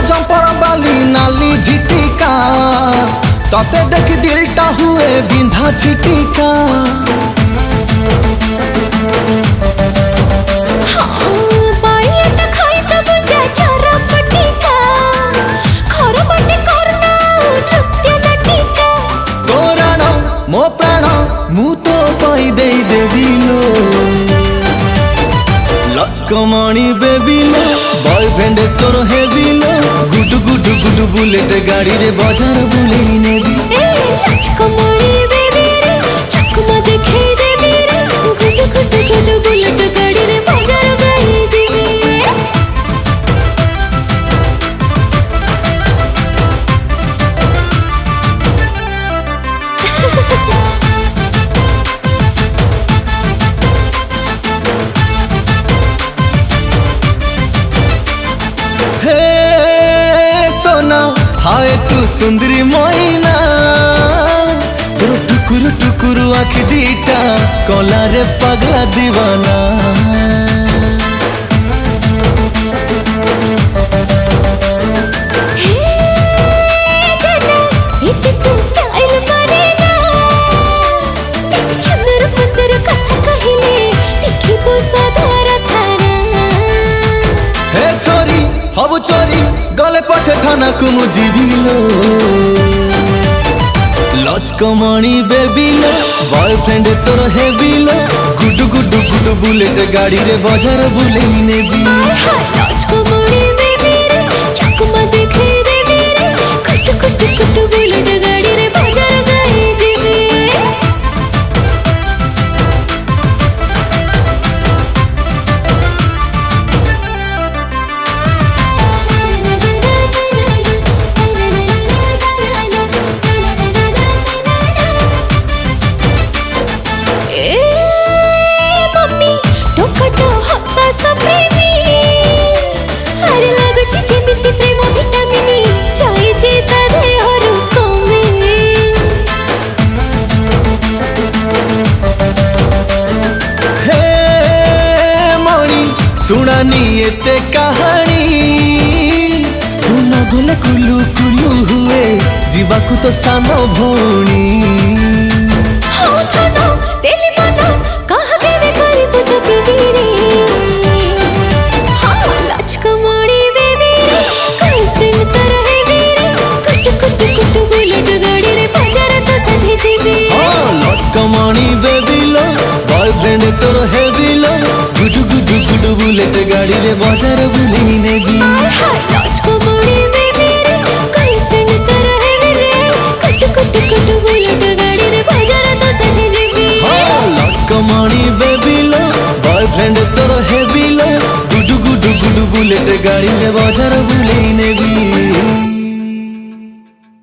Jumper बाली नाली झिटिका तते देख दिलटा हुए बिंधा छिटिका। मो प्राण मु तो पाई दे देविलो लचकमणी बेबिलो बॉयफ्रेंड तोर हेबिलो गुडु गुडु गुडु बुलेट गाड़ी रे बाजार बुलेई नेबी। लचकमणी बेबी रे चकमा देखे देबी रे गुडु गुडु गुडु बुलेट गाड़ी रे बाजार गई जीबी। हाय तू सुंदरी मोइना तोर टुकुरु टुकुरु आँख दीटा कला रे पगला दीवाना। हबु चोरी गले पछे थाना को मु जीविलो लचकमणी बेबिलो बॉयफ्रेंड तोर हेबिलो गुडु गुडु गुडु बुलेट गाड़ी रे बाजार बुलेई नेबी। लचकमणी बेबी रे चकमा देखे देबी रे गुडु गुडु गुडु बुलेट गाड़ी रे बाजार गई जीबी। सुनानी एते कहानी तू न गले कुलू कुलू हुए जीवाकू तो सानो भौणी। लचकमणी बेबी रे गर्लफ्रेंड तर हेबी रे कुट कुट कुट बुलेट गाड़ी रे बाजार तो सधे जीबी। लचकमणी बेबिलो बॉयफ्रेंड तोर हेबिलो गुडु गुडु गुडु बुलेट गाड़ी रे बाजार बुलेई नेबी। लचकमणी बेबी रे गर्लफ्रेंड तर हेबी रे कुट कुट कुट बुलेट गाड़ी रे बाजार तो सधे जीबी। लचकमणी बेबिलो बॉयफ्रेंड तोर हेबिलो गुडु गुडु गुडु बुलेट गाड़ी रे बाजार बुलेई नेबी।